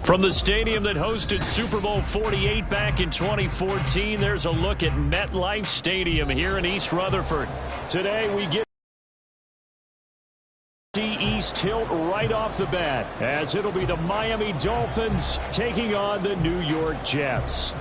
From the stadium that hosted Super Bowl 48 back in 2014, there's a look at MetLife Stadium here in East Rutherford. Today we get the East tilt right off the bat, as it'll be the Miami Dolphins taking on the New York Jets.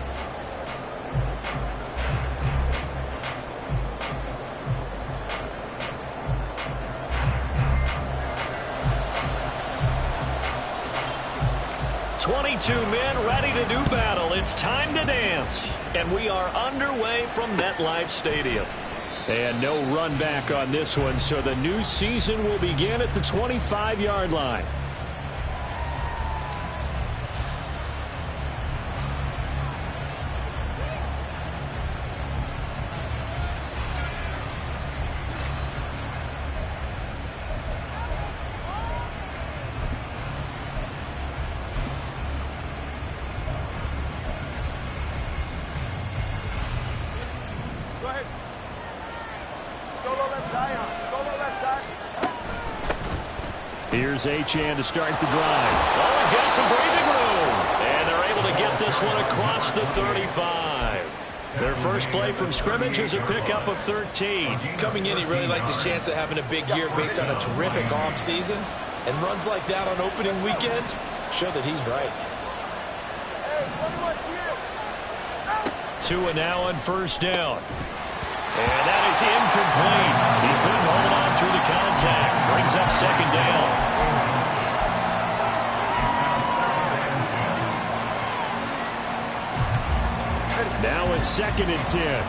"22 men ready to do battle. It's time to dance." And we are underway from MetLife Stadium. And no run back on this one, so the new season will begin at the 25-yard line. Here's Achane to start the drive. Oh, he's got some breathing room. And they're able to get this one across the 35. Their first play from scrimmage is a pickup of 13. Coming in, he really liked his chance of having a big year based on a terrific offseason. And runs like that on opening weekend show that he's right. Tua now on first down. And that is incomplete. He couldn't hold on through the contact. Brings up second down. Now a 2nd and 10.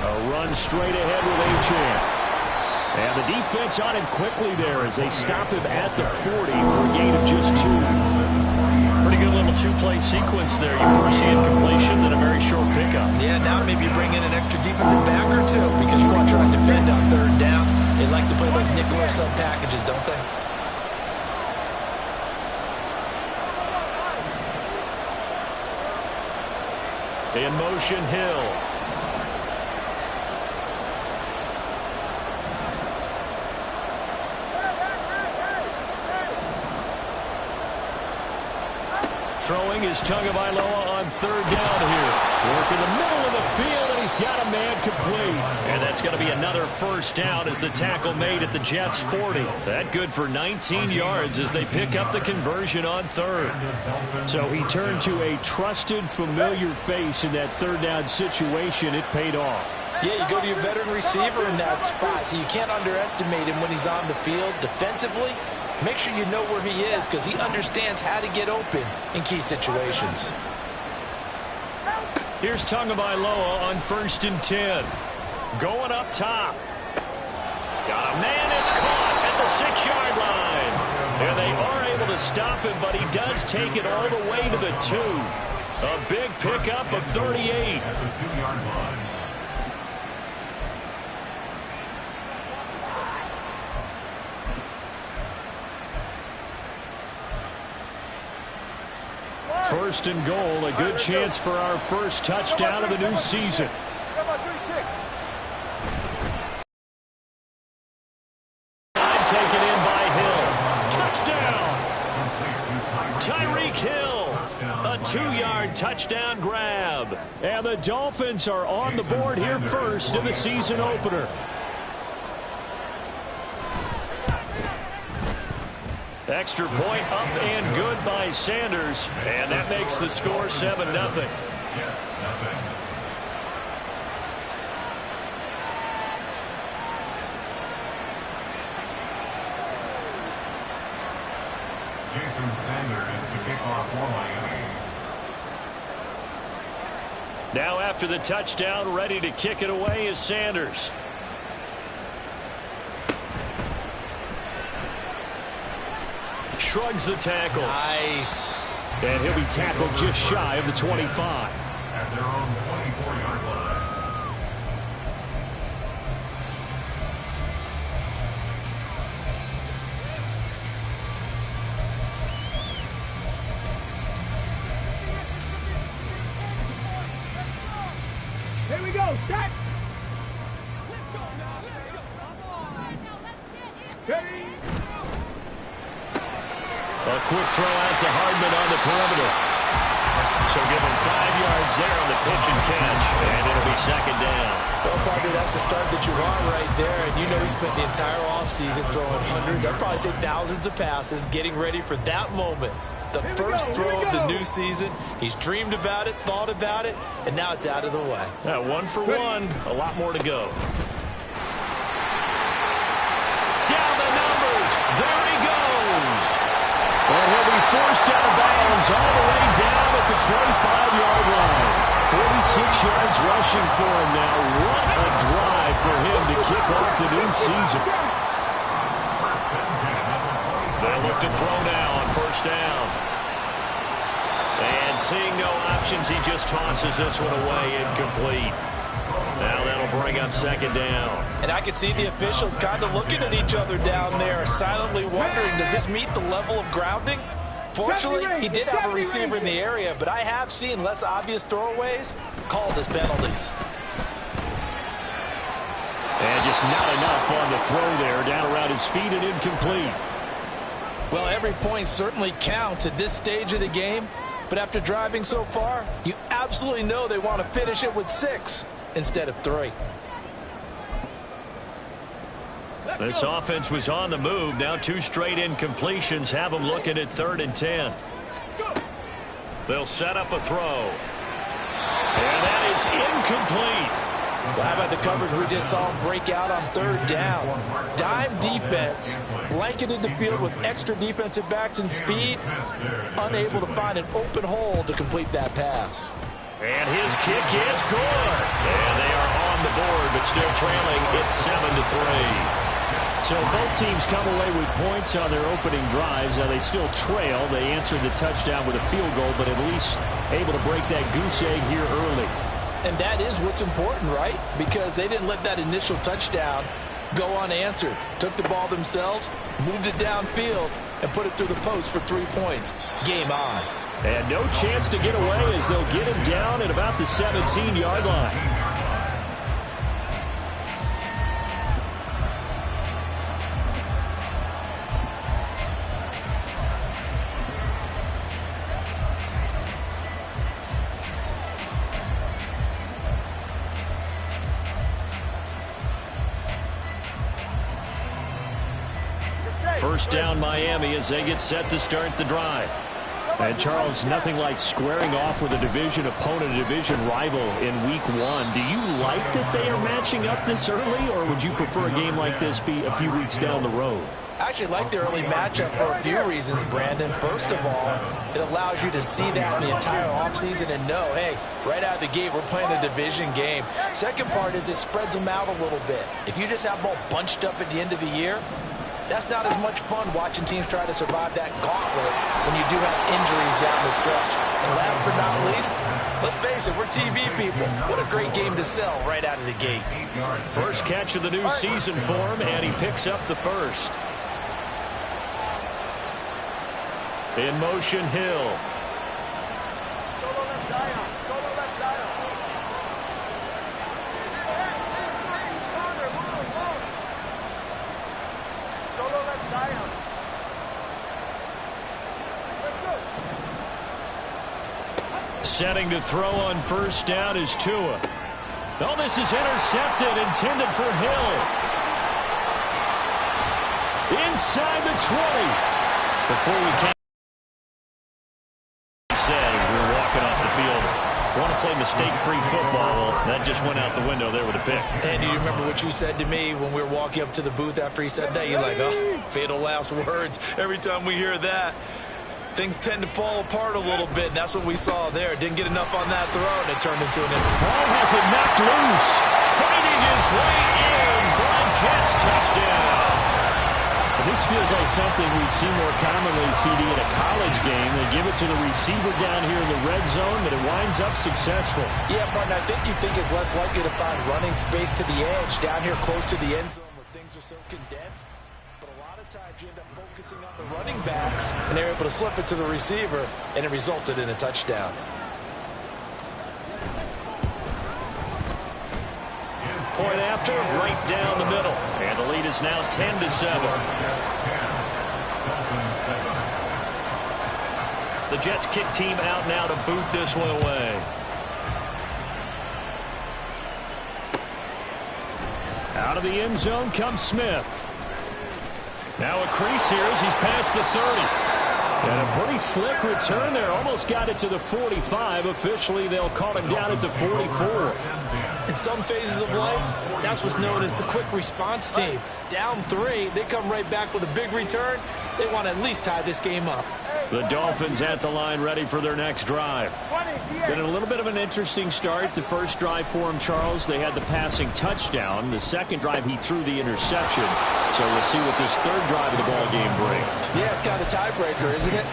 A run straight ahead with Achane. And the defense on him quickly there as they stop him at the 40 for a gain of just 2. Pretty good little two-play sequence there. You first see incompletion, then a very short pickup. Yeah, now maybe you bring in an extra defensive back or two because you want to try and defend on third down. They like to play those nickel or sub packages, don't they? In motion, Hill. Throwing is Tagovailoa on third down here. Work in the middle of the field, and he's got a man complete. And that's going to be another first down as the tackle made at the Jets' 40. That good for 19 yards as they pick up the conversion on third. So he turned to a trusted, familiar face in that third down situation. It paid off. Yeah, you go to your veteran receiver in that spot, so you can't underestimate him when he's on the field defensively. Make sure you know where he is because he understands how to get open in key situations. Here's Tagovailoa on 1st and 10. Going up top. Got a man. It's caught at the 6-yard line. And they are able to stop him, but he does take it all the way to the 2. A big pickup of 38. First and goal, a good chance for our first touchdown of the new season. Taken in by Hill. Touchdown! Tyreek Hill. A 2-yard touchdown grab. And the Dolphins are on the board here first in the season opener. Extra point up and good by Sanders. And that makes the score 7-0. Jason Sanders to kick off for Miami. Now after the touchdown, ready to kick it away is Sanders. Shrugs the tackle. Nice. And he'll be tackled just shy of the 25. At their own 24-yard line. Here we go. Set. Let's go. Ready. A quick throw out to Hardman on the perimeter. So give him 5 yards there on the pitch and catch, and it'll be second down. Well, partner, that's the start that you want right there, and you know he spent the entire offseason throwing hundreds, I'd probably say thousands of passes, getting ready for that moment. The first throw of the new season. He's dreamed about it, thought about it, and now it's out of the way. 1 for 1, a lot more to go. Down the numbers, there he goes. And he'll be forced out of bounds all the way down at the 25-yard line. 46 yards rushing for him now. What a drive for him to kick off the new season. They look to throw now on first down. And seeing no options, he just tosses this one away, incomplete. Now that'll bring up second down. And I can see the officials kind of looking at each other down there, silently wondering, does this meet the level of grounding? Fortunately, he did have a receiver in the area, but I have seen less obvious throwaways called as penalties. And just not enough on the throw there, down around his feet and incomplete. Well, every point certainly counts at this stage of the game, but after driving so far, you absolutely know they want to finish it with 6 instead of 3. This offense was on the move. Now 2 straight incompletions have them looking at 3rd and 10. They'll set up a throw. And that is incomplete. Well, how about the coverage we just saw him break out on 3rd down? Dime defense, blanketed the field with extra defensive backs and speed, unable to find an open hole to complete that pass. And his kick is good. And they are on the board, but still trailing. It's 7-3. So both teams come away with points on their opening drives. Now they still trail. They answered the touchdown with a field goal, but at least able to break that goose egg here early. And that is what's important, right? Because they didn't let that initial touchdown go unanswered. Took the ball themselves, moved it downfield, and put it through the post for 3 points. Game on. And no chance to get away as they'll get him down at about the 17-yard line. First down Miami as they get set to start the drive. And Charles, nothing like squaring off with a division opponent, a division rival in week 1. Do you like that they are matching up this early, or would you prefer a game like this be a few weeks down the road? I actually like the early matchup for a few reasons, Brandon. First of all, it allows you to see that in the entire offseason and know, hey, right out of the gate, we're playing a division game. Second part is it spreads them out a little bit. If you just have them all bunched up at the end of the year, that's not as much fun watching teams try to survive that gauntlet when you do have injuries down the stretch. And last but not least, let's face it, we're TV people. What a great game to sell right out of the gate. First catch of the new season for him, and he picks up the first. In motion, Hill. Setting to throw on first down is Tua. Oh, this is intercepted, intended for Hill. Inside the 20. Before we came, he said as we were walking off the field, want to play mistake-free football. Well, that just went out the window there with a pick. And do you remember what you said to me when we were walking up to the booth after he said that? You're like, oh, fatal last words. Every time we hear that, things tend to fall apart a little bit, and that's what we saw there. Didn't get enough on that throw, and it turned into an ball has it knocked loose. Fighting his way in for a Jets touchdown. This feels like something we'd see more commonly, CD, in a college game. They give it to the receiver down here in the red zone, but it winds up successful. Yeah, partner, I think you think it's less likely to find running space to the edge down here close to the end zone where things are so condensed. But a lot of times you end up focusing on the running backs, and they're able to slip it to the receiver, and it resulted in a touchdown. Point after, right down the middle. And the lead is now 10-7. The Jets kick team out now to boot this one away. Out of the end zone comes Smith. Now a crease here as he's past the 30. And a pretty slick return there. Almost got it to the 45. Officially, they'll call him down at the 44. In some phases of life, that's what's known as the quick response team. Down 3, they come right back with a big return. They want to at least tie this game up. The Dolphins at the line ready for their next drive. Been a little bit of an interesting start. The first drive for him, Charles, they had the passing touchdown. The second drive, he threw the interception. So we'll see what this third drive of the ball game brings. Yeah, it's kind of a tiebreaker, isn't it?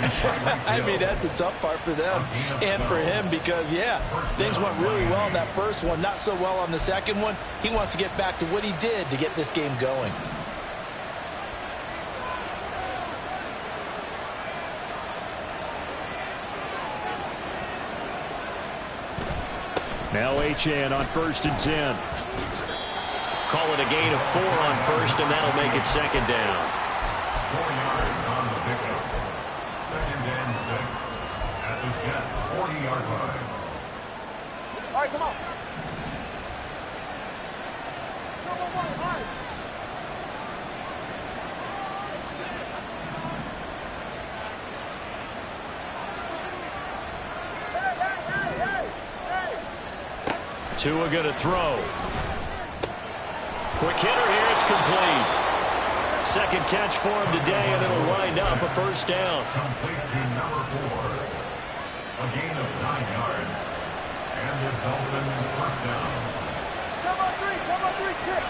I mean, that's the tough part for them and for him because, yeah, things went really well in that first one, not so well on the second one. He wants to get back to what he did to get this game going. Now Achane on 1st and 10. Call it a gain of 4 on first, and that'll make it second down. 4 yards on the pickup. 2nd and 6 at the Jets' 40-yard line. All right, come on. Come on, all right. Tua going to throw. Quick hitter here, it's complete. Second catch for him today, and it'll wind up a first down. Complete to number 4. A gain of 9 yards. And the Dolphins first down. Come on, 3, kick.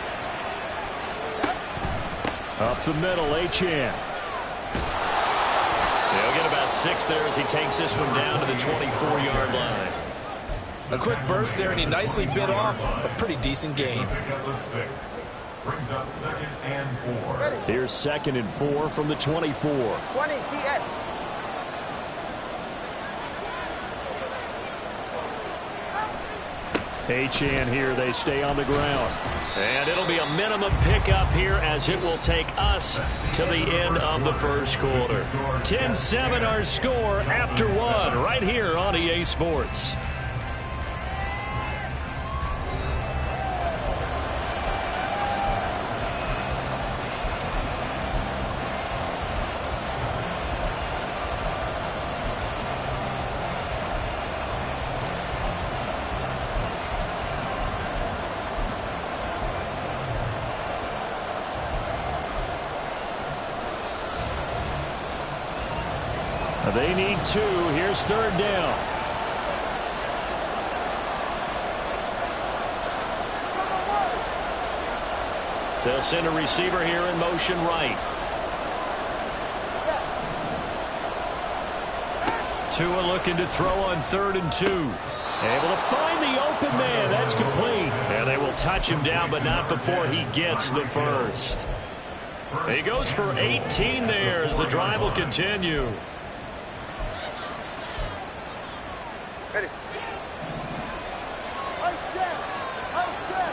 Up the middle, Achane. They'll get about 6 there as he takes this one down to the 24-yard line. A quick burst there, and he nicely bit off a pretty decent gain. Pickup of 6. Brings up 2nd and 4. Here's 2nd and 4 from the 24. 20, TX. Achane here, they stay on the ground. And it'll be a minimum pickup here as it will take us to the end of the first quarter. 10-7 our score after 1 right here on EA Sports. They need 2. Here's 3rd down. They'll send a receiver here in motion right. Tua looking to throw on 3rd and 2. Able to find the open man. That's complete. And they will touch him down, but not before he gets the first. He goes for 18 there as the drive will continue. Ready. Ice jam. Ice jam.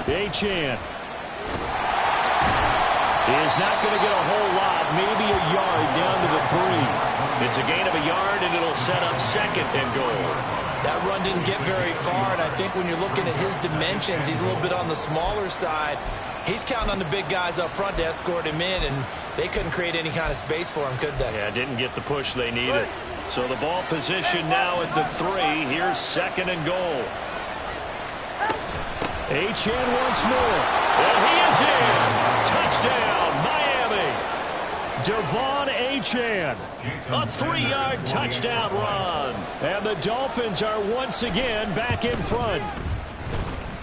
Achane is not going to get a whole lot, maybe a yard down to the 3. It's a gain of a yard, and it'll set up 2nd and goal. That run didn't get very far, and I think when you're looking at his dimensions, he's a little bit on the smaller side. He's counting on the big guys up front to escort him in, and they couldn't create any kind of space for him, could they? Yeah, didn't get the push they needed. So the ball position now at the 3. Here's 2nd and goal. Achane once more. And he is in. Touchdown, Miami. Devon Achane. A 3-yard touchdown run. And the Dolphins are once again back in front.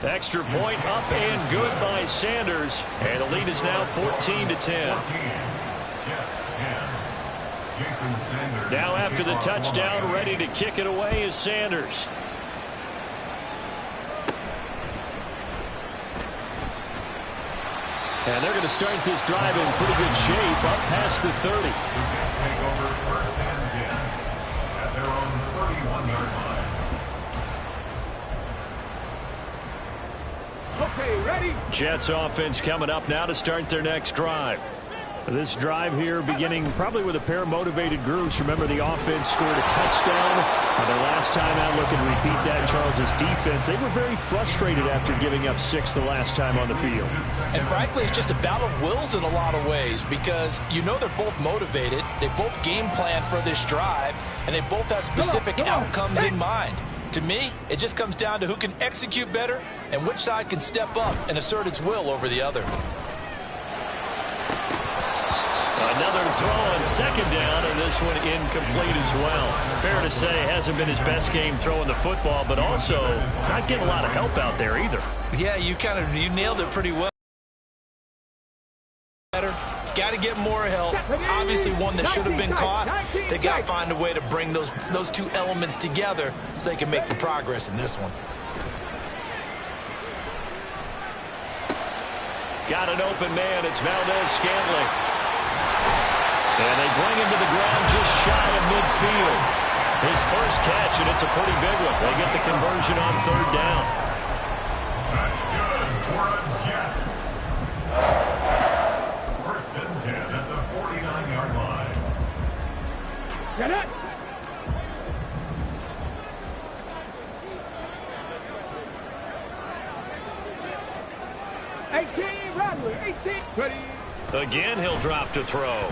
Extra point up and good by Sanders. And the lead is now 14-10. Now after the touchdown, ready to kick it away is Sanders. And they're going to start this drive in pretty good shape up past the 30. Take over 1st and 10 at their own 31-yard line. Okay, ready? Jets offense coming up now to start their next drive. This drive here beginning probably with a pair of motivated groups. Remember, the offense scored a touchdown. Their last time out, look and repeat that, Charles' defense. They were very frustrated after giving up 6 the last time on the field. And frankly, it's just a battle of wills in a lot of ways because you know they're both motivated. They both game plan for this drive, and they both have specific outcomes in mind. To me, it just comes down to who can execute better and which side can step up and assert its will over the other. Another throw on second down, and this one incomplete as well. Fair to say, hasn't been his best game throwing the football, but also not getting a lot of help out there either. Yeah, you nailed it pretty well. Got to get more help. Obviously, one that should have been caught. They got to find a way to bring those two elements together so they can make some progress in this one. Got an open man. It's Valdez-Scantling. And they bring him to the ground just shy of midfield. His first catch, and it's a pretty big one. They get the conversion on third down. That's good for the Jets. First and 10 at the 49-yard line. Get it! Run, 18, ready. Again, he'll drop to throw.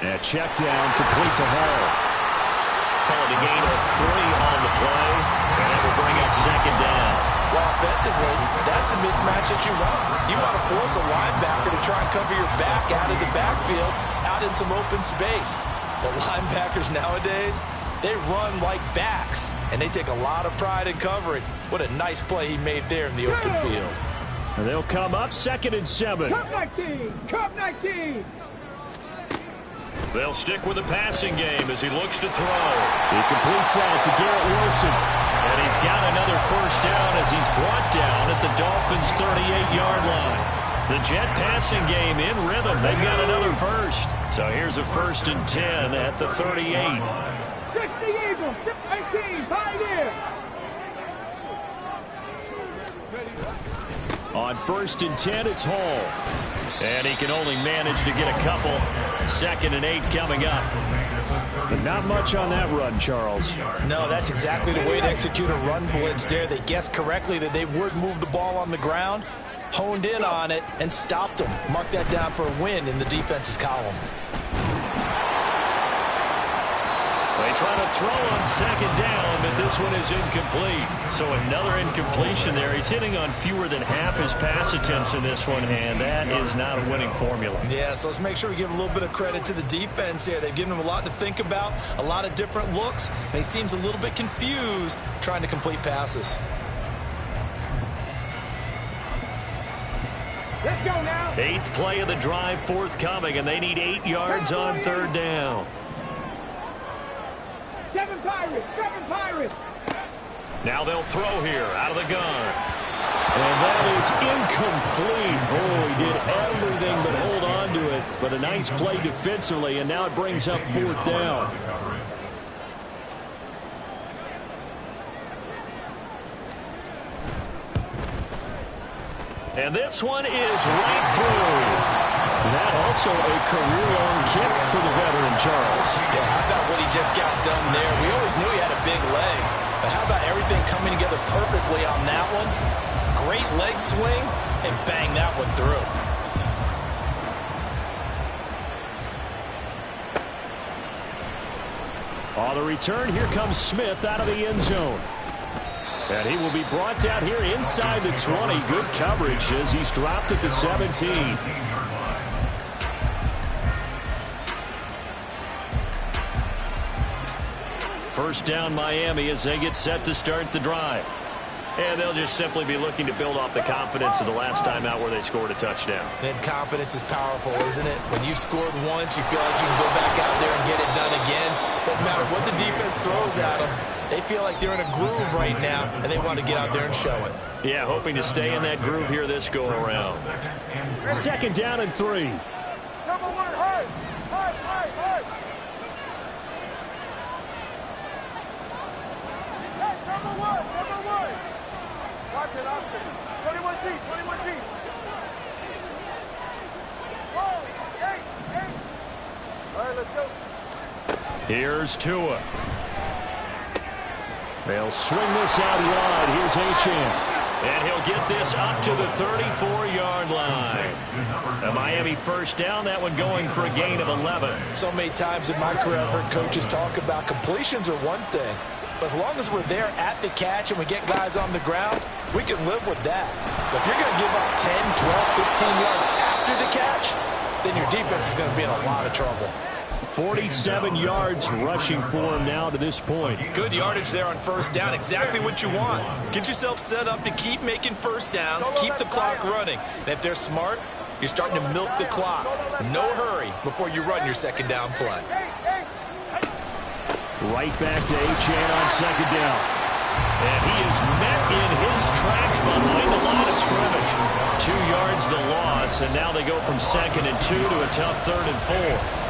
And check down, complete to Hall. Called a gain of 3 on the play, and that will bring up second down. Well, offensively, that's the mismatch that you want. You want to force a linebacker to try and cover your back out of the backfield, out in some open space. The linebackers nowadays, they run like backs, and they take a lot of pride in covering. What a nice play he made there in the open field. And they'll come up 2nd and 7. Cup 19, Cup 19. They'll stick with the passing game as he looks to throw. He completes that to Garrett Wilson. And he's got another first down as he's brought down at the Dolphins' 38-yard line. The Jet passing game in rhythm. They've got another first. So here's a 1st and 10 at the 38. 60 Eagles, 18, 5 here. On 1st and 10, it's Hall. And he can only manage to get a couple. 2nd and 8 coming up. But not much on that run, Charles. No, that's exactly the way to execute a run blitz there. They guessed correctly that they would move the ball on the ground, honed in on it, and stopped them. Mark that down for a win in the defense's column. They try to throw on 2nd down, but this one is incomplete. So another incompletion there. He's hitting on fewer than half his pass attempts in this one, and that is not a winning formula. Yeah, so let's make sure we give a little bit of credit to the defense here. They've given him a lot to think about, a lot of different looks, and he seems a little bit confused trying to complete passes. Let's go now. 8th play of the drive forthcoming, and they need 8 yards on 3rd down. 7 Pirates, 7 Pirates. Now they'll throw here out of the gun. And that is incomplete. Oh, he did everything but hold on to it. But a nice play defensively, and now it brings up 4th down. And this one is right through. That also a career-long kick for the veteran, Charles. Yeah, how about what he just got done there? We always knew he had a big leg, but how about everything coming together perfectly on that one? Great leg swing, and bang that one through. On the return, here comes Smith out of the end zone. And he will be brought down here inside the 20. Good coverage as he's dropped at the 17. First down Miami as they get set to start the drive. And they'll just simply be looking to build off the confidence of the last time out where they scored a touchdown. And confidence is powerful, isn't it? When you've scored once, you feel like you can go back out there and get it done again. Doesn't matter what the defense throws at them. They feel like they're in a groove right now, and they want to get out there and show it. Yeah, hoping to stay in that groove here this go-around. 2nd down and 3. Number 1, hard. Hard, hard, hard. Hey, number one. Watch it, Oscar. 21 21G, 21G. Whoa, hey. All right, let's go. Here's Tua. They'll swing this out wide. Here's Achane. And he'll get this up to the 34-yard line. A Miami first down, that one going for a gain of 11. So many times in my career, I've heard coaches talk about completions are one thing. But as long as we're there at the catch and we get guys on the ground, we can live with that. But if you're going to give up 10, 12, 15 yards after the catch, then your defense is going to be in a lot of trouble. 47 yards rushing for him now to this point. Good yardage there on first down. Exactly what you want. Get yourself set up to keep making first downs, keep the clock running. And if they're smart, you're starting to milk the clock. No hurry before you run your second down play. Right back to Achane on second down. And he is met in his tracks behind the line of scrimmage. 2 yards the loss, and now they go from 2nd and 2 to a tough 3rd and 4.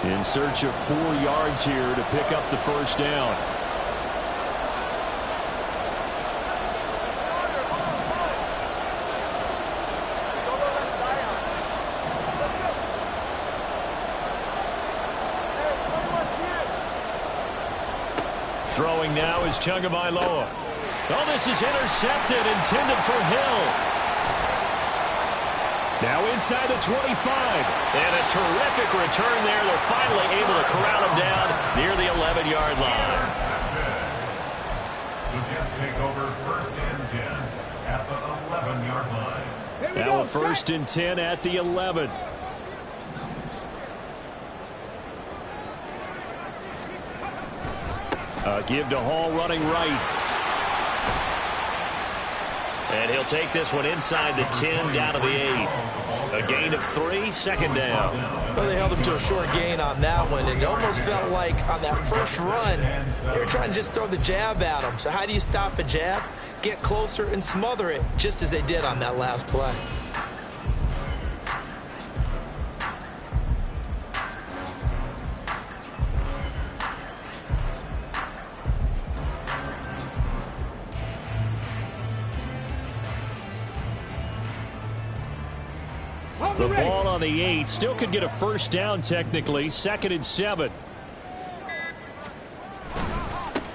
In search of 4 yards here to pick up the first down. Throwing now is Tagovailoa. Oh, this is intercepted, intended for Hill. Now inside the 25. And a terrific return there. They're finally able to corral him down near the 11-yard line. The Jets take over 1st and 10 at the 11-yard line. Now a 1st and 10 at the 11. Give to Hall running right. And he'll take this one inside the 10 down to the 8. A gain of 3, 2nd down. Well, they held him to a short gain on that one, and it almost felt like on that first run, they were trying to just throw the jab at him. So how do you stop a jab? Get closer and smother it, just as they did on that last play. The ball on the 8. Still could get a first down technically. 2nd and 7.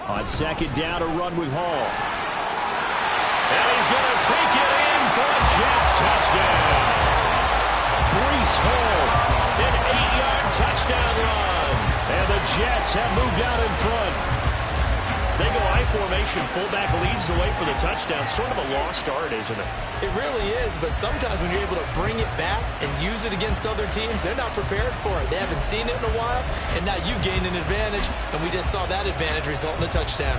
On 2nd down, a run with Hall. And he's going to take it in for a Jets touchdown. Breece Hall, an 8-yard touchdown run. And the Jets have moved out in front. They go I formation. Fullback leads the way for the touchdown. Sort of a lost art, isn't it? It really is, but sometimes when you're able to bring it back and use it against other teams, they're not prepared for it. They haven't seen it in a while, and now you gain an advantage, and we just saw that advantage result in a touchdown.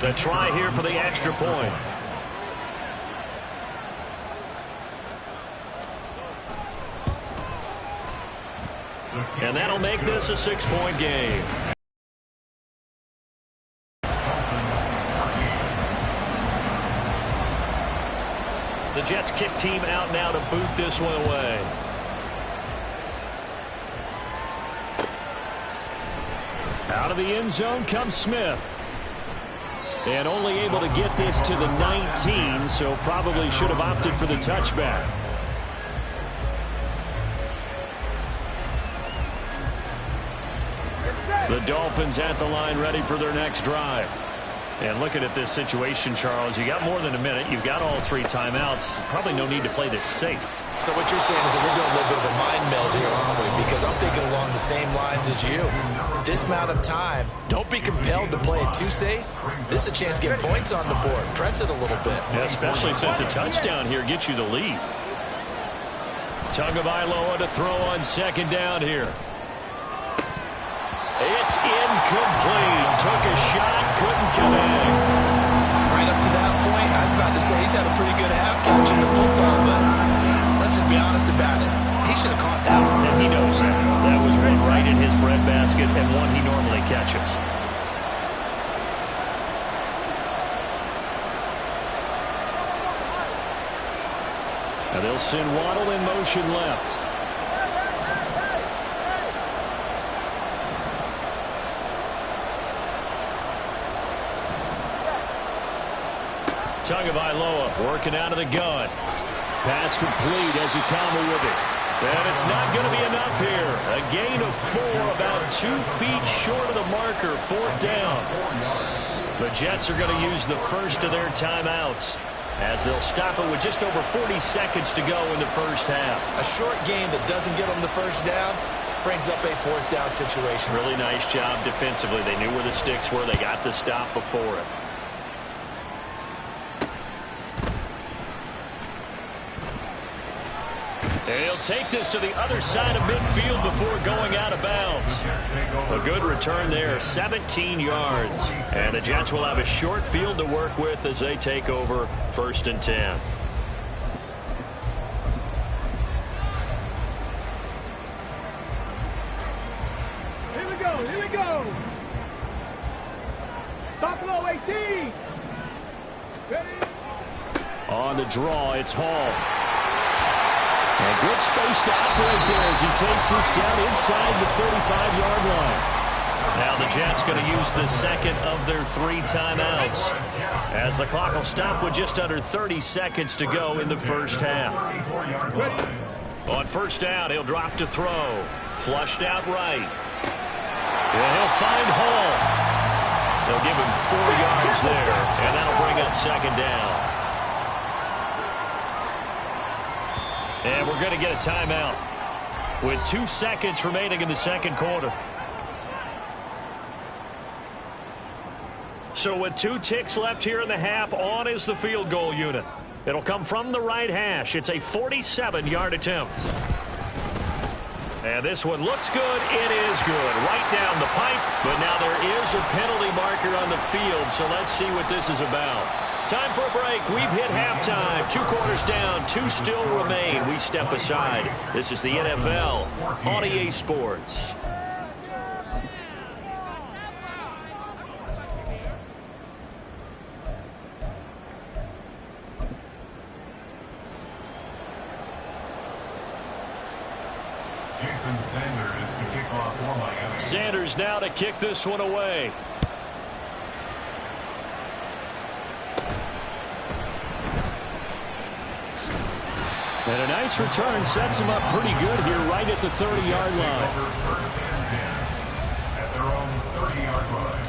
The try here for the extra point. And that'll make this a 6-point game. The Jets kick team out now to boot this one away. Out of the end zone comes Smith. And only able to get this to the 19, so probably should have opted for the touchback. The Dolphins at the line ready for their next drive. And looking at this situation, Charles, you got more than a minute. You've got all 3 timeouts. Probably no need to play this safe. So what you're saying is that we're doing a little bit of a mind meld here, aren't we? Because I'm thinking along the same lines as you. This amount of time, don't be compelled to play it too safe. This is a chance to get points on the board. Press it a little bit. Yeah, especially since a touchdown here gets you the lead. Tagovailoa to throw on 2nd down here. It's incomplete. Took a shot, couldn't connect. Right up to that point, I I was about to say he's had a pretty good half catching the football, but let's just be honest about it. He should have caught that one. And he knows that. That was one right in his breadbasket and one he normally catches. Now they'll send Waddle in motion left. Tagovailoa working out of the gun. Pass complete as Ukama with it. And it's not going to be enough here. A gain of 4, about 2 feet short of the marker, 4th down. The Jets are going to use the first of their timeouts as they'll stop it with just over 40 seconds to go in the first half. A short game that doesn't get them the first down brings up a 4th down situation. Really nice job defensively. They knew where the sticks were. They got the stop before it. He'll take this to the other side of midfield before going out of bounds. A good return there, 17 yards. And the Jets will have a short field to work with as they take over 1st and 10. Here we go, here we go. Buffalo 18. Ready? On the draw, it's Hall. And good space to operate there as he takes this down inside the 35-yard line. Now the Jets going to use the second of their 3 timeouts as the clock will stop with just under 30 seconds to go in the first half. On 1st down, he'll drop to throw. Flushed out right. And he'll find Hall. They'll give him 4 yards there, and that'll bring up 2nd down. And we're going to get a timeout with 2 seconds remaining in the 2nd quarter. So with 2 ticks left here in the half, on is the field goal unit. It'll come from the right hash. It's a 47-yard attempt. And this one looks good. It is good. Right down the pipe. But now there is a penalty marker on the field, so let's see what this is about. Time for a break. We've hit halftime. 2 quarters down. 2 still remain. We step aside. This is the NFL on EA Sports. Jason Sanders to kick off for Miami. Sanders now to kick this one away. And a nice return sets him up pretty good here right at the 30-yard line. At their own 30-yard line.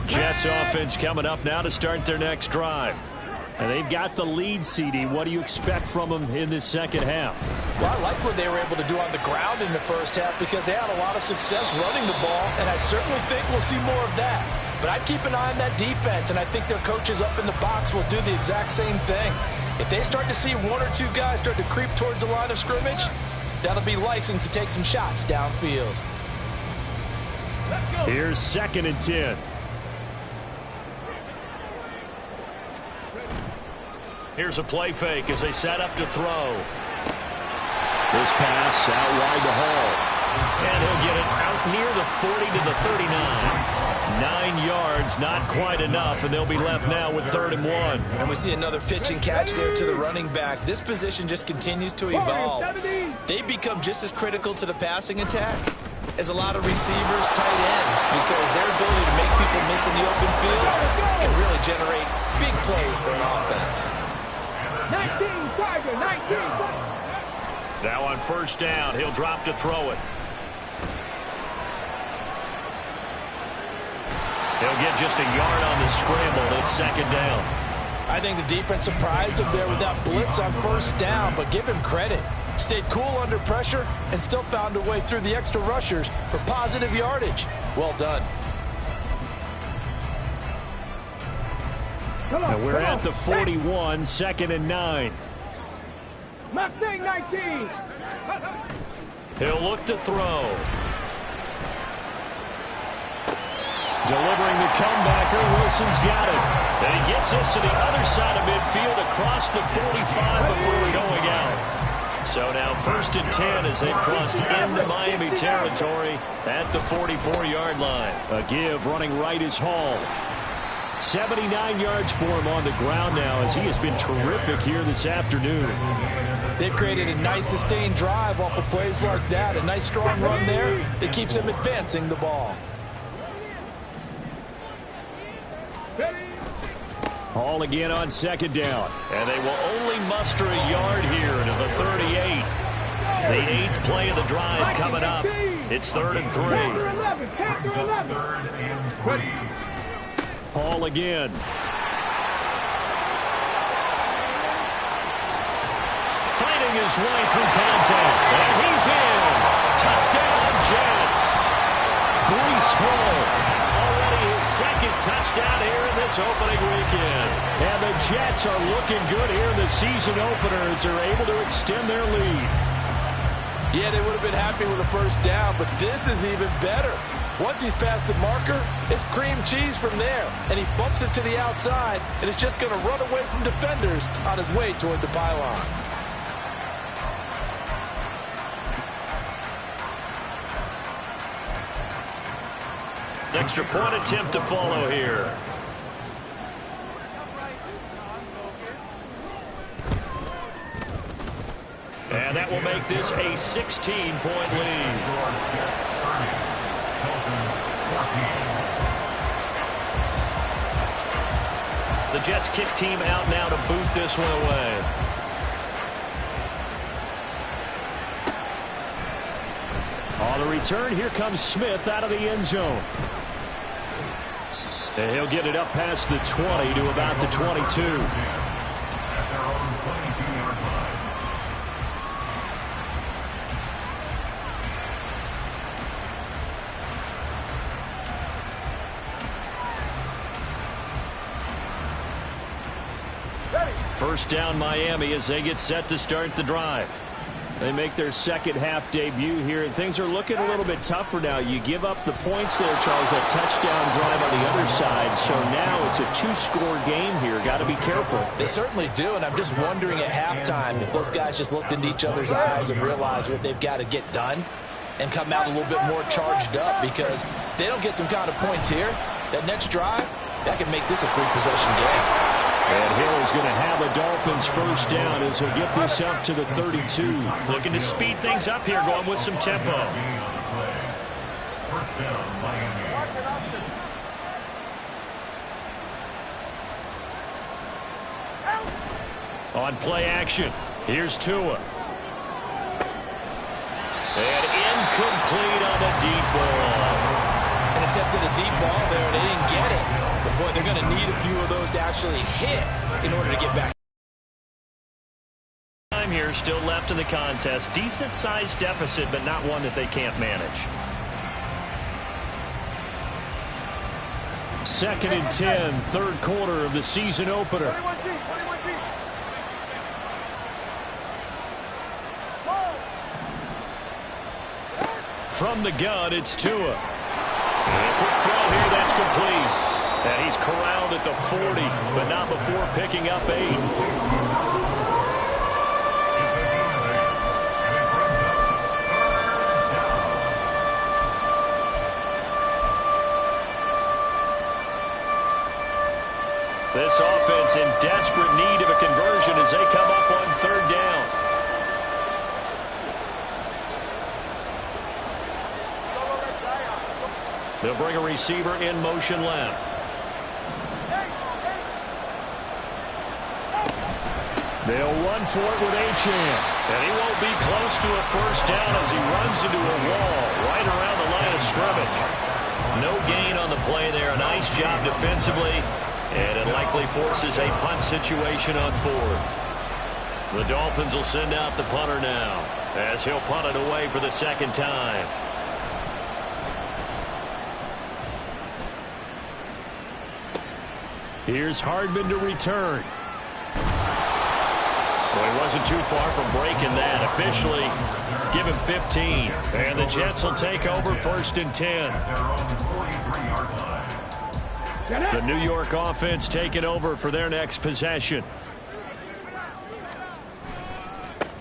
Jets offense coming up now to start their next drive. And they've got the lead, CD. What do you expect from them in this 2nd half? Well, I like what they were able to do on the ground in the first half because they had a lot of success running the ball, and I certainly think we'll see more of that. But I'd keep an eye on that defense, and I think their coaches up in the box will do the exact same thing. If they start to see 1 or 2 guys start to creep towards the line of scrimmage, that'll be licensed to take some shots downfield. Here's 2nd and 10. Here's a play fake as they set up to throw. This pass out wide to Hall. And he'll get it out near the 40 to the 39. 9 yards, not quite enough, and they'll be left now with 3rd and 1. And we see another pitch and catch there to the running back. This position just continues to evolve. They become just as critical to the passing attack as a lot of receivers, tight ends, because their ability to make people miss in the open field can really generate big plays for an offense. 19, Tiger, 19. Now on 1st down, he'll drop to throw it. He'll get just a yard on the scramble. It's 2nd down. I think the defense surprised him there with that blitz on 1st down, but give him credit. Stayed cool under pressure and still found a way through the extra rushers for positive yardage. Well done. And we're at the 41, 2nd and 9. Mustang 19. He'll look to throw. Delivering the comebacker, Wilson's got it. And he gets us to the other side of midfield across the 45 before going out. So now 1st and 10 as they've crossed into Miami territory at the 44-yard line. A give running right is Hall. 79 yards for him on the ground now as he has been terrific here this afternoon. They've created a nice sustained drive off of plays like that. A nice strong run there that keeps them advancing the ball. Hall again on 2nd down. And they will only muster a yard here to the 38. The 8th play of the drive coming up. It's 3rd and 3. Hall again. Fighting his way through contact. And he's in. Touchdown, Jets. Breece Hall. Already his 2nd touchdown here in this opening weekend. And the Jets are looking good here in the season opener as they're able to extend their lead. Yeah, they would have been happy with a 1st down, but this is even better. Once he's past the marker, it's cream cheese from there. And he bumps it to the outside, and it's just going to run away from defenders on his way toward the pylon. Extra point attempt to follow here. And that will make this a 16-point lead. The Jets kick team out now to boot this one away. On the return, here comes Smith out of the end zone. And he'll get it up past the 20 to about the 22. First down Miami as they get set to start the drive. They make their 2nd half debut here, and things are looking a little bit tougher now. You give up the points there, Charles, that touchdown drive on the other side. So now it's a 2-score game here. Got to be careful. They certainly do, and I'm just wondering at halftime if those guys just looked into each other's eyes and realized what they've got to get done and come out a little bit more charged up, because if they don't get some kind of points here, that next drive, that can make this a 3-possession game. And Hill is going to have a Dolphins 1st down as he'll get this up to the 32. Looking to speed things up here, going with some tempo. On play action, here's Tua. And incomplete on the deep ball. An attempt at a deep ball there, and they didn't get it. But, boy, they're going to need a few of those to actually hit in order to get back. Time here still left in the contest. Decent-sized deficit, but not one that they can't manage. 2nd and 10, 3rd quarter of the season opener. 21G. From the gun, it's Tua. And a quick throw here, that's complete. And he's corralled at the 40, but not before picking up 8. This offense in desperate need of a conversion as they come up on 3rd down. They'll bring a receiver in motion left. They'll run for it with Achane. And he won't be close to a 1st down as he runs into a wall right around the line of scrimmage. No gain on the play there. A nice job defensively. And it likely forces a punt situation on 4th. The Dolphins will send out the punter now as he'll punt it away for the 2nd time. Here's Hardman to return. Well, He wasn't too far from breaking that. Officially, give him 15. And the Jets will take over 1st and 10. The New York offense taking over for their next possession.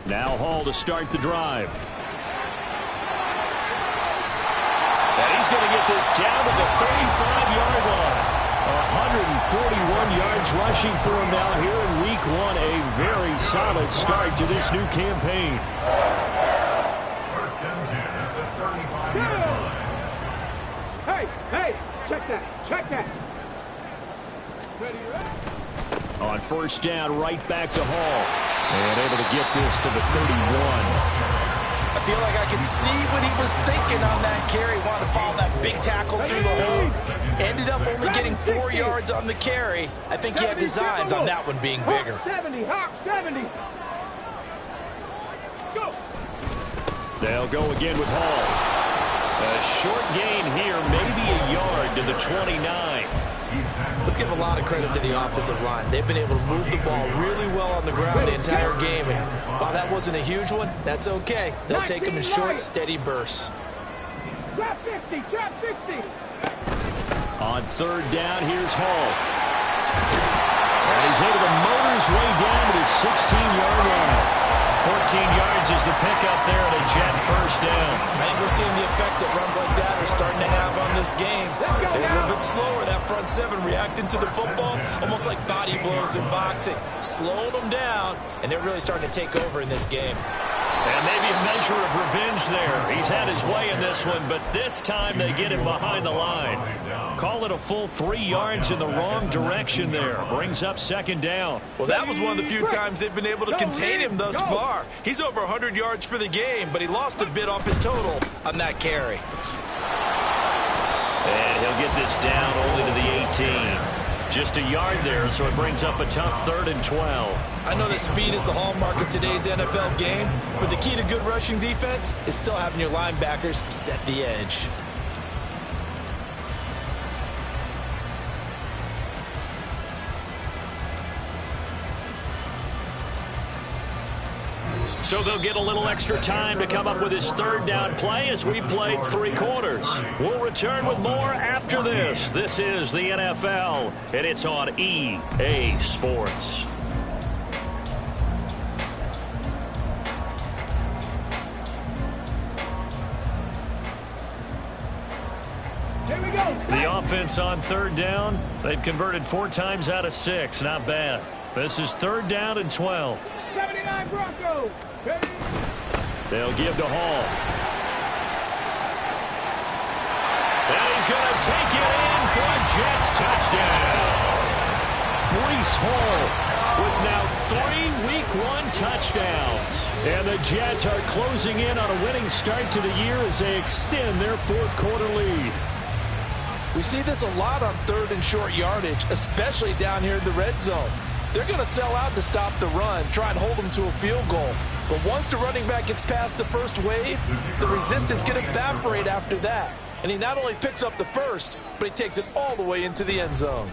Now Hall to start the drive. And he's going to get this down to the 35-yard line. 141 yards rushing for him now here in Week 1. A very solid start to this new campaign. 1st and 10 at the 35-yard line. Hey, check that. On 1st down, right back to Hall. And able to get this to the 31. I feel like I can see what he was thinking on that carry. Wanted to follow that big tackle through the hole. Ended up only getting 4 yards on the carry. I think he had designs on that one being bigger. Hawk 70. Go. They'll go again with Hall. A short gain here, maybe a yard to the 29. Let's give a lot of credit to the offensive line. They've been able to move the ball really well on the ground the entire game. And while that wasn't a huge one, that's okay. They'll take them in short, steady bursts. Trap 50. On 3rd down, here's Hall. And he's able to motor his way down to the 16-yard line. 14 yards is the pickup there at a Jet 1st down. I think we're seeing the effect that runs like that are starting to have on this game. They're a little bit slower, that front 7, reacting to the football, almost like body blows in boxing, slowing them down, and they're really starting to take over in this game. And maybe a measure of revenge there. He's had his way in this one, but this time they get him behind the line. Call it a full 3 yards in the wrong direction there. Brings up 2nd down. Well, that was one of the few times they've been able to contain him thus far. He's over 100 yards for the game, but he lost a bit off his total on that carry. And he'll get this down only to the 18. Just a yard there, so it brings up a tough 3rd and 12. I know that speed is the hallmark of today's NFL game, but the key to good rushing defense is still having your linebackers set the edge. So they'll get a little extra time to come up with his 3rd down play as we've played 3 quarters. We'll return with more after this. This is the NFL, and it's on EA Sports. Here we go. The offense on 3rd down, they've converted 4 times out of 6. Not bad. This is 3rd down and 12. 79 Broncos. They'll give to Hall. And he's going to take it in for a Jets touchdown. Breece Hall with now 3 Week 1 touchdowns. And the Jets are closing in on a winning start to the year as they extend their 4th quarter lead. We see this a lot on 3rd and short yardage, especially down here in the red zone. They're going to sell out to stop the run, try and hold them to a field goal. But once the running back gets past the first wave, the resistance can evaporate after that. And he not only picks up the first, but he takes it all the way into the end zone.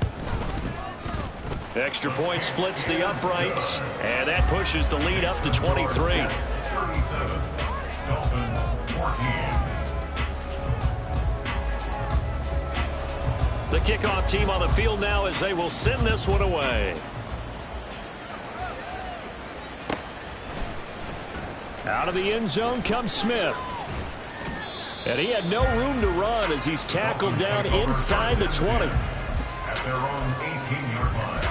Extra point splits the uprights, and that pushes the lead up to 23. 37, Dolphins 14. The kickoff team on the field now as they will send this one away. Out of the end zone comes Smith. And he had no room to run as he's tackled down inside the 20. At their own 18-yard line.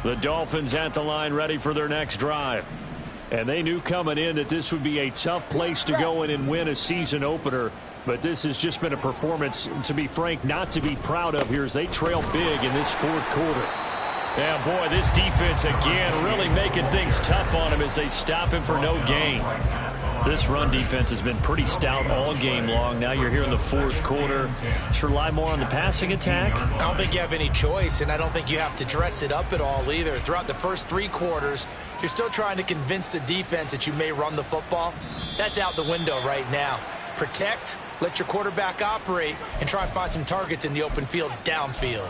The Dolphins at the line ready for their next drive. And they knew coming in that this would be a tough place to go in and win a season opener. But this has just been a performance, to be frank, not to be proud of here as they trail big in this 4th quarter. Yeah, boy, this defense again really making things tough on him as they stop him for no gain. This run defense has been pretty stout all game long. Now you're here in the 4th quarter. Should rely more on the passing attack. I don't think you have any choice, and I don't think you have to dress it up at all either. Throughout the first 3 quarters, you're still trying to convince the defense that you may run the football. That's out the window right now. Protect, let your quarterback operate, and try and find some targets in the open field downfield.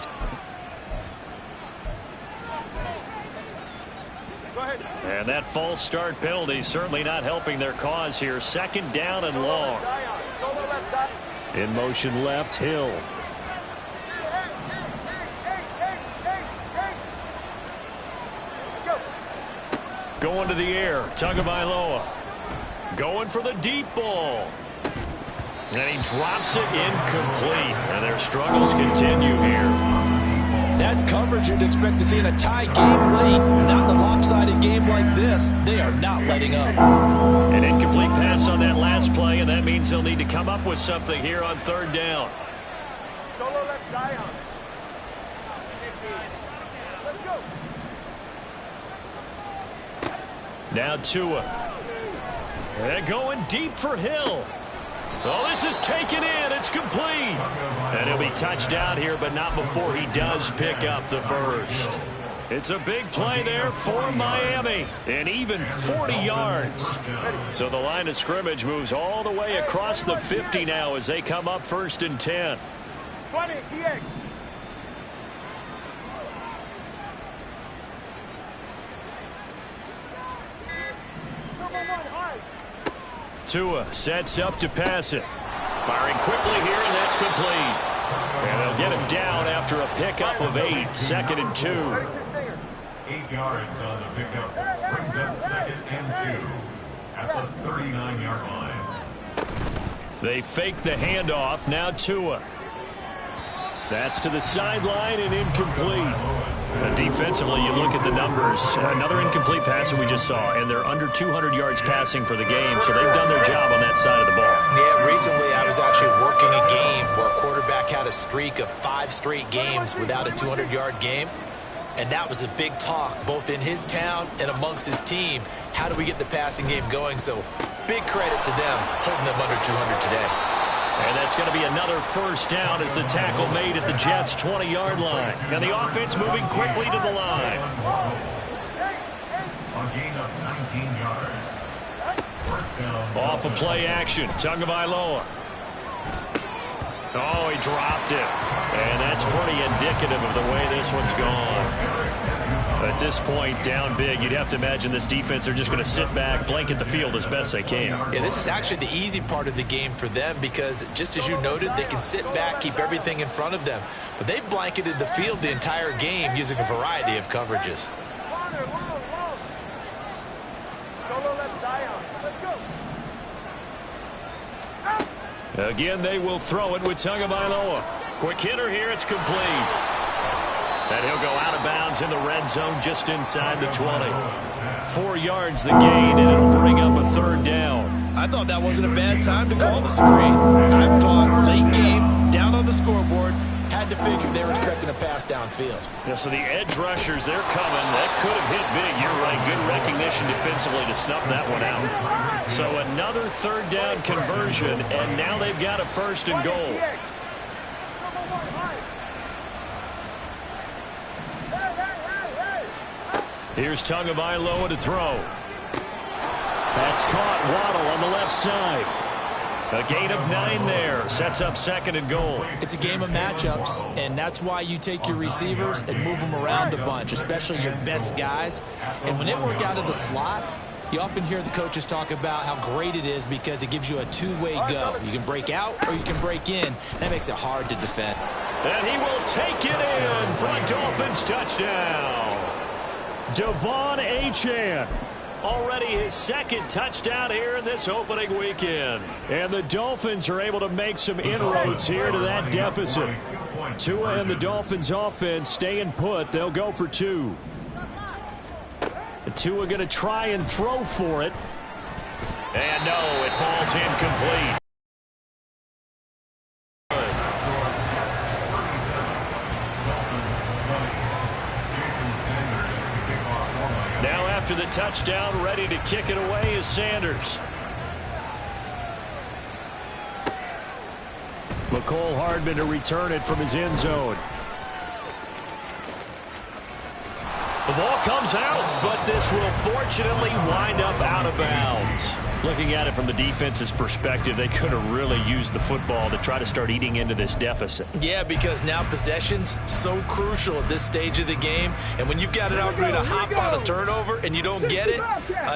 And that false start penalty certainly not helping their cause here. Second down and long. In motion left, Hill. Going to the air, Tagovailoa. Going for the deep ball. And he drops it incomplete. And their struggles continue here. That's coverage you'd expect to see in a tie game late. Not in a lopsided game like this. They are not letting up. An incomplete pass on that last play, and that means they'll need to come up with something here on third down. Solo left Zion. Let's go. Now Tua. And going deep for Hill. Oh, this is taken in. It's complete. And he'll be touched down here, but not before he does pick up the first. It's a big play there for Miami. And even 40 yards. So the line of scrimmage moves all the way across the 50 now as they come up first and 10. 20, TX. Tua sets up to pass it. Firing quickly here, and that's complete. And they'll get him down after a pickup of 8. 2nd and 2. 8 yards on the pickup. Brings up 2nd and 2 at the 39-yard line. They fake the handoff. Now Tua. That's to the sideline and incomplete. Defensively, you look at the numbers. Another incomplete pass that we just saw, and they're under 200 yards passing for the game, so they've done their job on that side of the ball. Yeah, recently I was actually working a game where a quarterback had a streak of 5 straight games without a 200-yard game, and that was a big talk both in his town and amongst his team. How do we get the passing game going? So big credit to them holding them under 200 today. And that's going to be another first down as the tackle made at the Jets' 20-yard line. And the offense moving quickly to the line. A gain of 19 yards. First down. Off of play action, Tagovailoa. Oh, he dropped it. And that's pretty indicative of the way this one's gone. At this point, down big, you'd have to imagine this defense are just going to sit back, blanket the field as best they can. Yeah, this is actually the easy part of the game for them because, just as you noted, they can sit back, keep everything in front of them. But they've blanketed the field the entire game using a variety of coverages. Solo left Zion. Let's go. Again, they will throw it with Tagovailoa. Quick hitter here, it's complete. And he'll go out of bounds in the red zone just inside the 20. 4 yards the gain, and it'll bring up a third down. I thought that wasn't a bad time to call the screen. I thought late game, down on the scoreboard, had to figure they were expecting a pass downfield. Yeah, so the edge rushers, they're coming. That could have hit big. You're right. Good recognition defensively to snuff that one out. So another third down conversion, and now they've got a first and goal. Here's Tagovailoa to throw. That's caught. Waddle on the left side. A gain of 9 there. Sets up 2nd and goal. It's a game of matchups, and that's why you take your receivers and move them around a bunch, especially your best guys. And when they work out of the slot, you often hear the coaches talk about how great it is because it gives you a two-way go. You can break out or you can break in. That makes it hard to defend. And he will take it in for a Dolphins touchdown. Devon Achane. Already his 2nd touchdown here in this opening weekend. And the Dolphins are able to make some inroads here to that deficit. Tua and the Dolphins offense staying put. They'll go for 2. Tua going to try and throw for it. And no, it falls incomplete. Now after the touchdown, ready to kick it away is Sanders. McCole Hardman to return it from his end zone. The ball comes out, but this will fortunately wind up out of bounds. Looking at it from the defense's perspective, they could have really used the football to try to start eating into this deficit. Yeah, because now possession's so crucial at this stage of the game. And when you've got an opportunity to hop on a turnover and you don't get it,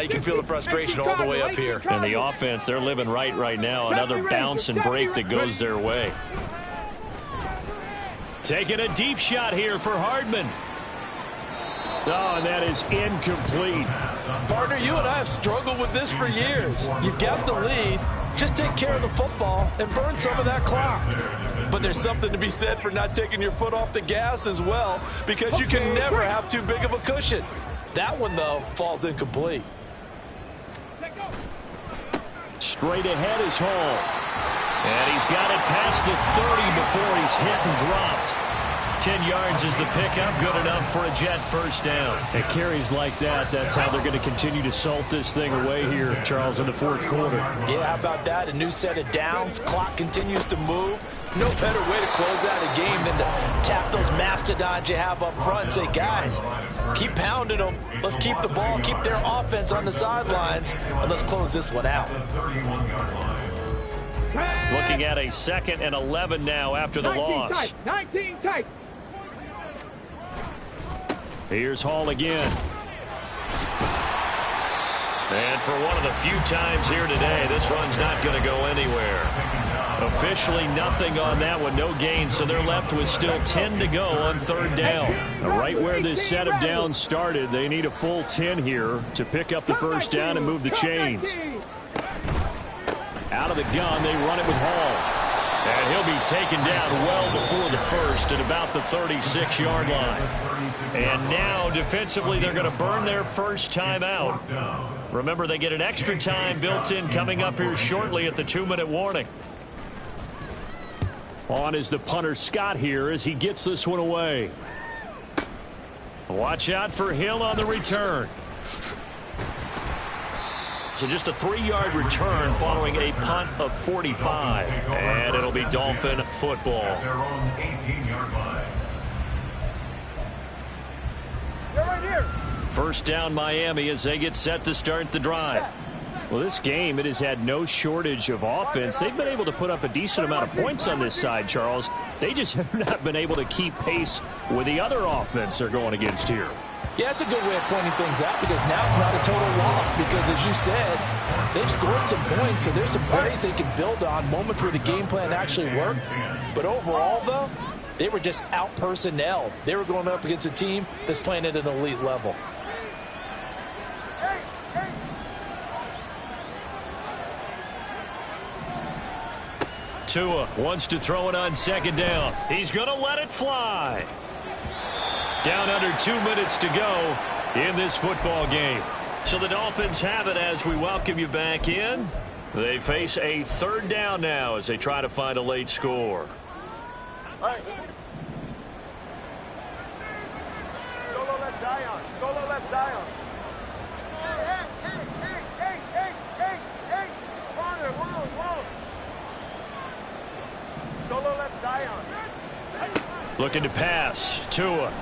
you can feel the frustration all the way up here. And the offense, they're living right now. Another bounce and break that goes their way. Taking a deep shot here for Hardman. Oh, and that is incomplete. Partner, you and I have struggled with this for years. You've got the lead. Just take care of the football and burn some of that clock. But there's something to be said for not taking your foot off the gas as well, because you can never have too big of a cushion. That one, though, falls incomplete. Straight ahead is Hall. And he's got it past the 30 before he's hit and dropped. 10 yards is the pickup, good enough for a Jet first down. And carries like that, that's how they're going to continue to salt this thing away here, Charles, in the fourth quarter. Yeah, how about that? A new set of downs. Clock continues to move. No better way to close out a game than to tap those mastodons you have up front and say, guys, keep pounding them. Let's keep the ball, keep their offense on the sidelines, and let's close this one out. Looking at a 2nd and 11 now after the loss. 19 tight. Here's Hall again. And for one of the few times here today, this one's not going to go anywhere. Officially nothing on that one, no gain, so they're left with still 10 to go on 3rd down. Right where this set of downs started, they need a full 10 here to pick up the first down and move the chains. Out of the gun, they run it with Hall. And he'll be taken down well before the first at about the 36-yard line. And now, defensively, they're going to burn their first time out. Remember, they get an extra time built in coming up here shortly at the 2-minute warning. On is the punter Scott here as he gets this one away. Watch out for Hill on the return. So just a 3-yard return following a punt of 45. And it'll be Dolphin football. Their own 18-yard line. They're right here. First down Miami as they get set to start the drive. Well, this game, it has had no shortage of offense. They've been able to put up a decent amount of points on this side, Charles. They just have not been able to keep pace with the other offense they're going against here. Yeah, it's a good way of pointing things out because now it's not a total loss because, as you said, they've scored some points, so there's some plays they can build on, moments where the game plan actually worked. But overall, though, they were just out-personnelled. They were going up against a team that's playing at an elite level. Tua wants to throw it on 2nd down. He's going to let it fly. Down under 2 minutes to go in this football game. So the Dolphins have it as we welcome you back in. They face a 3rd down now as they try to find a late score. Right. Solo left Zion. Solo left Zion. Hey. Father, whoa. Solo left Zion. Looking to pass. Tua.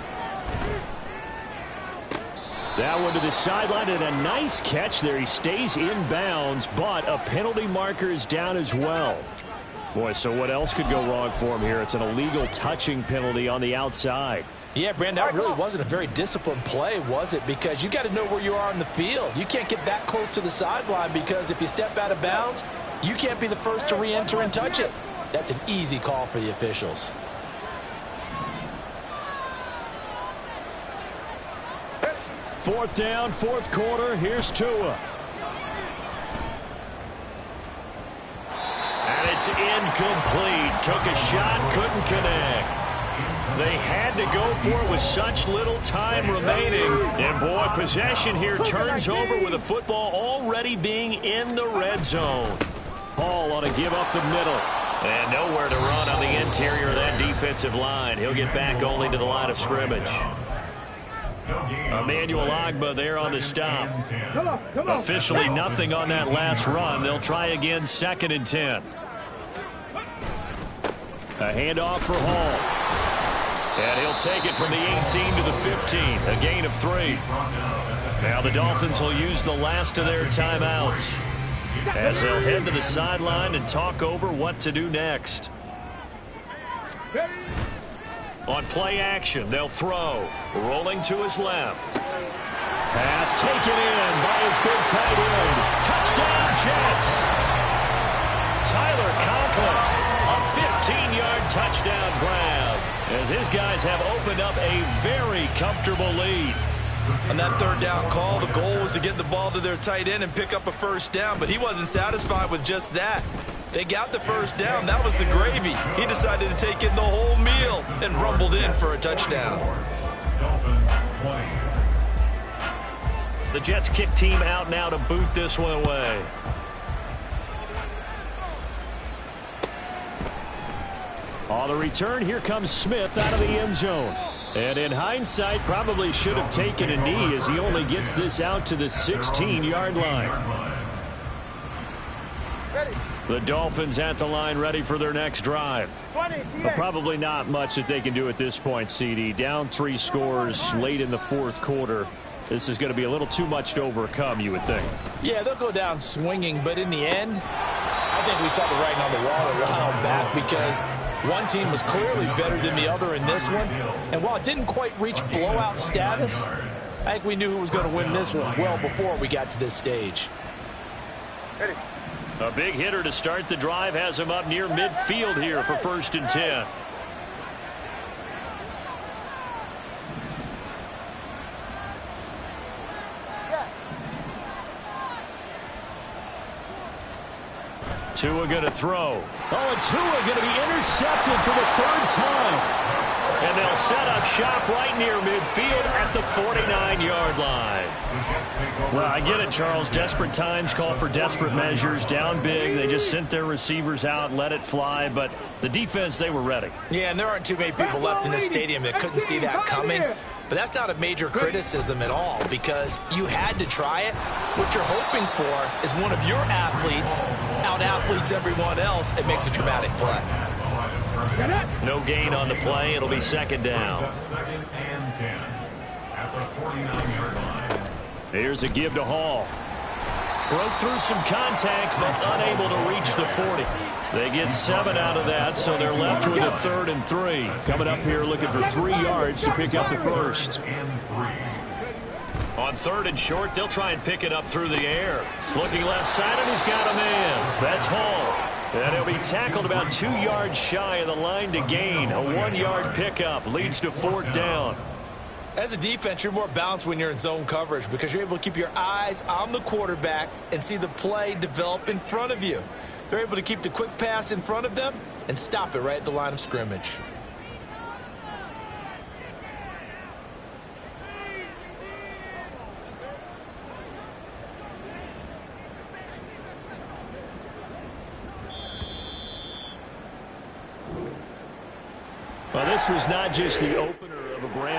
That one to the sideline and a nice catch there. He stays in bounds, but a penalty marker is down as well. Boy, so what else could go wrong for him here? It's an illegal touching penalty on the outside. Yeah, Brandon, that really wasn't a very disciplined play, was it? Because you got to know where you are on the field. You can't get that close to the sideline because if you step out of bounds, you can't be the first to re-enter and touch it. That's an easy call for the officials. Fourth down, 4th quarter. Here's Tua. And it's incomplete. Took a shot, couldn't connect. They had to go for it with such little time remaining. And, boy, possession here turns over with a football already being in the red zone. Hall on a give up the middle. And nowhere to run on the interior of that defensive line. He'll get back only to the line of scrimmage. Emmanuel Ogbah there on the stop. Officially nothing on that last run. They'll try again 2nd and 10. A handoff for Hall. And he'll take it from the 18 to the 15, a gain of 3. Now the Dolphins will use the last of their timeouts as they'll head to the sideline and talk over what to do next. On play action, they'll throw. Rolling to his left. Pass taken in by his big tight end. Touchdown, Jets. Tyler Conklin, a 15-yard touchdown grab, as his guys have opened up a very comfortable lead. On that third down call, the goal was to get the ball to their tight end and pick up a first down, but he wasn't satisfied with just that. They got the first down. That was the gravy. He decided to take in the whole meal and rumbled in for a touchdown. The Jets kick team out now to boot this one away. On the return, here comes Smith out of the end zone. And in hindsight, probably should have taken a knee as he only gets this out to the 16-yard line. The Dolphins at the line ready for their next drive. But probably not much that they can do at this point, CD. Down 3 scores late in the fourth quarter. This is going to be a little too much to overcome, you would think. Yeah, they'll go down swinging, but in the end, I think we saw the writing on the wall a while back because one team was clearly better than the other in this one. And while it didn't quite reach blowout status, I think we knew who was going to win this one well before we got to this stage. A big hitter to start the drive has him up near midfield here for 1st and 10. Tua going to throw. Oh, and Tua going to be intercepted for the 3rd time. And they'll set up shop right near midfield at the 49-yard line. Well, I get it, Charles. Desperate times call for desperate measures. Down big, they just sent their receivers out and let it fly. But the defense, they were ready. Yeah, and there aren't too many people left in this stadium that couldn't see that coming. But that's not a major criticism at all because you had to try it. What you're hoping for is one of your athletes out-athletes everyone else and makes a dramatic play. No gain on the play. It'll be 2nd down. 2nd and 10 at the 49-yard line. Here's a give to Hall. Broke through some contact, but unable to reach the 40. They get 7 out of that, so they're left with a 3rd and 3. Coming up here looking for 3 yards to pick up the first. On 3rd and short, they'll try and pick it up through the air. Looking left side, and he's got a man. That's Hall. And he'll be tackled about 2 yards shy of the line to gain. A 1-yard pickup leads to 4th down. As a defense, you're more balanced when you're in zone coverage because you're able to keep your eyes on the quarterback and see the play develop in front of you. They're able to keep the quick pass in front of them and stop it right at the line of scrimmage. Well, this was not just the opener of a brand